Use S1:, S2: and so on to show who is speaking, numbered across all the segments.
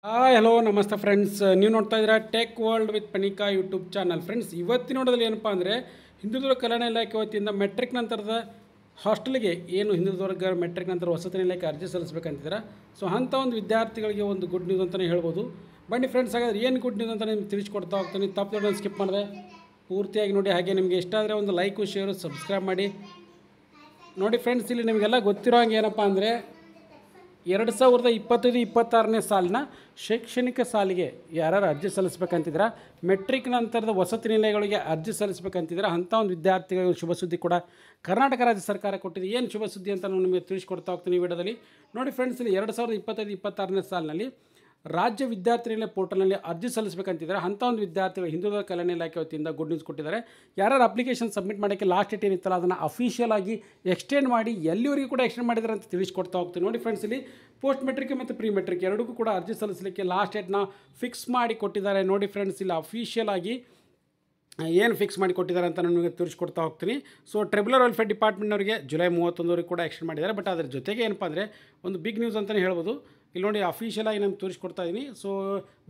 S1: Hi hello ನಮಸ್ತೆ friends, ನೀವು ನೋಡ್ತಾ ಇದ್ದೀರಾ tech world with Panika YouTube channel. Friends, ಇವತ್ತಿನ ನೋಡೋದಲ್ಲಿ ಏನಪ್ಪ ಅಂದರೆ ಹಿಂದುಳಿದ ಕಲ್ಯಾಣ ಇಲಾಖೆ ವತಿಯಿಂದ ಮೆಟ್ರಿಕ್ ನಂತರದ ಹಾಸ್ಟೆಲ್ಗೆ ಏನು ಹಿಂದುಳಿದವರ್ಗ ಮೆಟ್ರಿಕ್ ನಂತರ ವಸತಿ ಇಲಾಖೆ ಅರ್ಜಿ ಸಲ್ಲಿಸಬೇಕಂತಿದ್ದಾರೆ. ಸೊ ಅಂಥ ಒಂದು ವಿದ್ಯಾರ್ಥಿಗಳಿಗೆ ಒಂದು ಗುಡ್ ನ್ಯೂಸ್ ಅಂತಲೇ ಹೇಳ್ಬೋದು. ಬನ್ನಿ ಫ್ರೆಂಡ್ಸ್, ಹಾಗಾದ್ರೆ ಏನು ಗುಡ್ ನ್ಯೂಸ್ ಅಂತ ನಿಮ್ಗೆ ತಿಳಿಸ್ಕೊಡ್ತಾ ಹೋಗ್ತೀನಿ. ತಪ್ಪು ಸ್ಕಿಪ್ ಮಾಡಿದೆ ಪೂರ್ತಿಯಾಗಿ ನೋಡಿ. ಹಾಗೆ ನಿಮಗೆ ಇಷ್ಟ ಆದರೆ ಒಂದು ಲೈಕು ಶೇರು ಸಬ್ಸ್ಕ್ರೈಬ್ ಮಾಡಿ ನೋಡಿ. ಫ್ರೆಂಡ್ಸ್, ಇಲ್ಲಿ ನಿಮಗೆಲ್ಲ ಗೊತ್ತಿರೋ ಹಂಗೆ ಏನಪ್ಪ ಅಂದರೆ 2025-26ನೇ ಸಾಲಿನ ಶೈಕ್ಷಣಿಕ ಸಾಲಿಗೆ ಯಾರು ಅರ್ಜಿ ಸಲ್ಲಿಸಬೇಕಂತಿದ್ರೆ ಮೆಟ್ರಿಕ್ ನಂತರದ ವಸತಿ ನಿಲಯಗಳಿಗೆ ಅರ್ಜಿ ಸಲ್ಲಿಸಬೇಕಂತಿದ್ರೆ ಅಂಥ ಒಂದು ವಿದ್ಯಾರ್ಥಿಗಳಿಗೆ ಶುಭ ಸುದ್ದಿ ಕೂಡ ಕರ್ನಾಟಕ ರಾಜ್ಯ ಸರ್ಕಾರ ಕೊಟ್ಟಿದೆ. ಏನು ಶುಭ ಸುದ್ದಿ ಅಂತ ನಾನು ನಿಮಗೆ ತಿಳಿಸ್ಕೊಡ್ತಾ ಹೋಗ್ತೀನಿ ಈ ವಿಡಿಯೋದಲ್ಲಿ ನೋಡಿ. ಫ್ರೆಂಡ್ಸ್, ಇಲ್ಲಿ 2025-26ನೇ ಸಾಲಿನಲ್ಲಿ ರಾಜ್ಯ ವಿದ್ಯಾರ್ಥಿ ನಿಲಯ ಪೋರ್ಟಲ್ನಲ್ಲಿ ಅರ್ಜಿ ಸಲ್ಲಿಸಬೇಕಂತಿದ್ದಾರೆ. ಅಂಥ ಒಂದು ವಿದ್ಯಾರ್ಥಿಗಳು ಹಿಂದುಳಿದ ಕಲ್ಯಾಣ ಇಲಾಖೆ ವತಿಯಿಂದ ಗುಡ್ ನ್ಯೂಸ್ ಕೊಟ್ಟಿದ್ದಾರೆ. ಯಾರು ಅಪ್ಲಿಕೇಶನ್ ಸಬ್ಮಿಟ್ ಮಾಡೋಕ್ಕೆ ಲಾಸ್ಟ್ ಡೇಟ್ ಏನಿತ್ತಲ್ಲ ಅದನ್ನು ಅಫಿಷಿಯಲ್ ಆಗಿ ಎಕ್ಸ್ಟೆಂಡ್ ಮಾಡಿ ಎಲ್ಲಿವರೆಗೂ ಕೂಡ ಎಕ್ಸ್ಟೆಂಡ್ ಮಾಡಿದ್ದಾರೆ ಅಂತ ತಿಳಿಸ್ಕೊಡ್ತಾ ಹೋಗ್ತೀನಿ ನೋಡಿ. ಫ್ರೆಂಡ್ಸ್, ಇಲ್ಲಿ ಪೋಸ್ಟ್ ಮೆಟ್ರಿಕ್ ಮತ್ತು ಪ್ರೀ ಮೆಟ್ರಿಕ್ ಎರಡಕ್ಕೂ ಕೂಡ ಅರ್ಜಿ ಸಲ್ಲಿಸಲಿಕ್ಕೆ ಲಾಸ್ಟ್ ಡೇಟ್ನ ಫಿಕ್ಸ್ ಮಾಡಿ ಕೊಟ್ಟಿದ್ದಾರೆ ನೋಡಿ. ಫ್ರೆಂಡ್ಸ್, ಇಲ್ಲಿ ಅಫಿಷಿಯಲ್ ಆಗಿ ಏನು ಫಿಕ್ಸ್ ಮಾಡಿ ಕೊಟ್ಟಿದ್ದಾರೆ ಅಂತ ನಾನು ನಿಮಗೆ ತಿಳಿಸ್ಕೊಡ್ತಾ ಹೋಗ್ತೀನಿ. ಸೊ ಟ್ರೈಬಲ್ ವೆಲ್ಫೇರ್ ಡಿಪಾರ್ಟ್ಮೆಂಟ್ನವರಿಗೆ ಜುಲೈ 31 ಕೂಡ ಎಕ್ಸ್ಟೆಂಡ್ ಮಾಡಿದ್ದಾರೆ. ಬಟ್ ಅದ್ರ ಜೊತೆಗೆ ಏನಪ್ಪ ಅಂದರೆ ಒಂದು ಬಿಗ್ ನ್ಯೂಸ್ ಅಂತಲೇ ಹೇಳ್ಬೋದು. ಇಲ್ಲಿ ನೋಡಿ ಅಫಿಷಿಯಲ್ ಆಗಿ ನಾನು ತೋರಿಸ್ಕೊಡ್ತಾ ಇದ್ದೀನಿ. So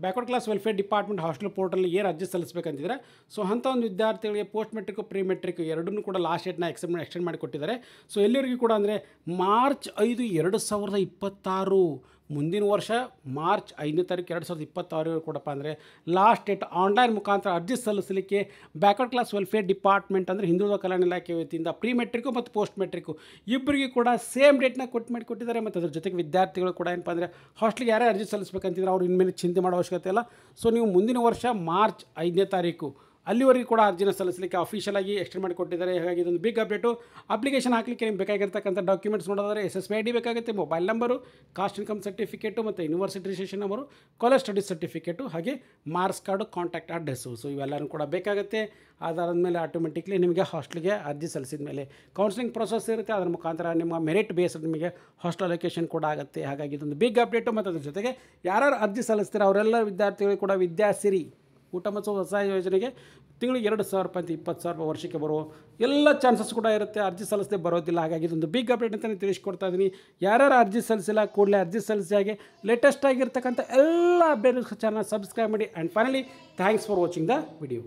S1: backward class welfare department hostel ಪೋರ್ಟಲ್ಲಿ ಏನು ಅರ್ಜಿ ಸಲ್ಲಿಸಬೇಕಂತಿದ್ರೆ ಸೊ ಅಂಥ ಒಂದು ವಿದ್ಯಾರ್ಥಿಗಳಿಗೆ ಪೋಸ್ಟ್ ಮೆಟ್ರಿಕ್ ಪ್ರೀ ಮೆಟ್ರಿಕ್ ಎರಡನ್ನೂ ಕೂಡ ಲಾಸ್ಟ್ ಡೇಟ್ನ ಎಕ್ಸ್ಟೆಂಡ್ ಮಾಡಿ ಕೊಟ್ಟಿದ್ದಾರೆ. ಸೊ ಎಲ್ಲಿವರೆಗೂ ಕೂಡ ಅಂದರೆ ಮಾರ್ಚ್ 5, 2026 ಮುಂದಿನ ವರ್ಷ ಮಾರ್ಚ್ 5ನೇ ತಾರೀಕು 2026 ಕೊಡಪ್ಪ ಅಂದರೆ ಲಾಸ್ಟ್ ಡೇಟ್ ಆನ್ಲೈನ್ ಮುಖಾಂತರ ಅರ್ಜಿ ಸಲ್ಲಿಸಲಿಕ್ಕೆ ಬ್ಯಾಕ್ವರ್ಡ್ ಕ್ಲಾಸ್ ವೆಲ್ಫೇರ್ ಡಿಪಾರ್ಟ್ಮೆಂಟ್ ಅಂದರೆ ಹಿಂದುಳಿದ ಕಲ್ಯಾಣ ಇಲಾಖೆ ವತಿಯಿಂದ ಪ್ರೀ ಮೆಟ್ರಿಕ್ಕು ಮತ್ತು ಪೋಸ್ಟ್ ಮೆಟ್ರಿಕ್ಕು ಇಬ್ಬರಿಗೂ ಕೂಡ ಸೇಮ್ ಡೇಟ್ನ ಕೊಟ್ಟಿದ್ದಾರೆ. ಮತ್ತು ಅದ್ರ ಜೊತೆಗೆ ವಿದ್ಯಾರ್ಥಿಗಳು ಕೂಡ ಏನಪ್ಪ ಅಂದರೆ ಹಾಸ್ಟೆಲ್ಗೆ ಯಾರೇ ಅರ್ಜಿ ಸಲ್ಲಿಸಬೇಕಂತಿದ್ರೆ ಅವ್ರು ಇನ್ಮೇಲೆ ಚಿಂತೆ ಮಾಡೋ ಅವಶ್ಯಕತೆ ಇಲ್ಲ. ಸೊ ನೀವು ಮುಂದಿನ ವರ್ಷ ಮಾರ್ಚ್ 5ನೇ ತಾರೀಕು ಅಲ್ಲಿವರೆಗೂ ಕೂಡ ಅರ್ಜಿನ ಸಲ್ಲಿಸಲಿಕ್ಕೆ ಅಫಿಷಿಯಲ್ ಆಗಿ ಎಕ್ಸ್ಟೆಂಡ್ ಮಾಡಿ ಕೊಟ್ಟಿದ್ದಾರೆ. ಹಾಗಾಗಿ ಇದೊಂದು ಬಿಗ್ ಅಪ್ಡೇಟು. ಅಪ್ಲಿಕೇಶನ್ ಹಾಕಲಿಕ್ಕೆ ನಿಮ್ಗೆ ಬೇಕಾಗಿರ್ತಕ್ಕಂಥ ಡಾಕ್ಯುಮೆಂಟ್ಸ್ ನೋಡೋದಾದ್ರೆ SSB ID ಬೇಕಾಗುತ್ತೆ, mobile number, caste income certificate ಮತ್ತು university registration number, college study certificate, ಹಾಗೆ marks card, contact address. So ಇವೆಲ್ಲರೂ ಕೂಡ ಬೇಕಾಗುತ್ತೆ. ಅದಾದ ಮೇಲೆ ಆಟೋಮೆಟಿಕ್ಲಿ ನಿಮಗೆ ಹಾಸ್ಟೆಲ್ಗೆ ಅರ್ಜಿ ಸಲ್ಲಿಸಿದ ಮೇಲೆ ಕೌನ್ಸಿಲಿಂಗ್ ಪ್ರೊಸೆಸ್ ಇರುತ್ತೆ. ಅದರ ಮುಖಾಂತರ ನಿಮ್ಮ ಮೆರಿಟ್ ಬೇಸ್ಡ್ ನಿಮಗೆ ಹಾಸ್ಟೆಲ್ ಅಲೋಕೇಶನ್ ಕೂಡ ಆಗುತ್ತೆ. ಹಾಗಾಗಿ ಇದೊಂದು ಬಿಗ್ ಅಪ್ಡೇಟು. ಮತ್ತು ಅದ್ರ ಜೊತೆಗೆ ಯಾರು ಅರ್ಜಿ ಸಲ್ಲಿಸ್ತಾರೆ ಅವರೆಲ್ಲ ವಿದ್ಯಾರ್ಥಿಗಳು ಕೂಡ ವಿದ್ಯಾಸಿರಿ ಊಟ ಮತ್ತು ವಸತಿ ಯೋಜನೆಗೆ ತಿಂಗಳಿಗೆ 2,000 ರೂಪಾಯಿ ಅಂತ 20,000 ರೂಪಾಯಿ ವರ್ಷಕ್ಕೆ ಬರುವ ಎಲ್ಲ ಚಾನ್ಸಸ್ ಕೂಡ ಇರುತ್ತೆ. ಅರ್ಜಿ ಸಲ್ಲಿಸದೆ ಬರೋದಿಲ್ಲ. ಹಾಗಾಗಿ ಇದೊಂದು ಬಿಗ್ ಅಪ್ಡೇಟ್ ಅಂತಲೇ ತಿಳಿಸ್ಕೊಡ್ತಾ ಇದ್ದೀನಿ. ಯಾರು ಅರ್ಜಿ ಸಲ್ಲಿಸಿಲ್ಲ ಕೂಡಲೇ ಅರ್ಜಿ ಸಲ್ಲಿಸಿ. ಹಾಗೆ ಲೇಟೆಸ್ಟ್ ಆಗಿರ್ತಕ್ಕಂಥ ಎಲ್ಲ ಅಪ್ಡೇಟ್ ಚಾನಲ್ ಸಬ್ಸ್ಕ್ರೈಬ್ ಮಾಡಿ. And finally thanks for watching the video.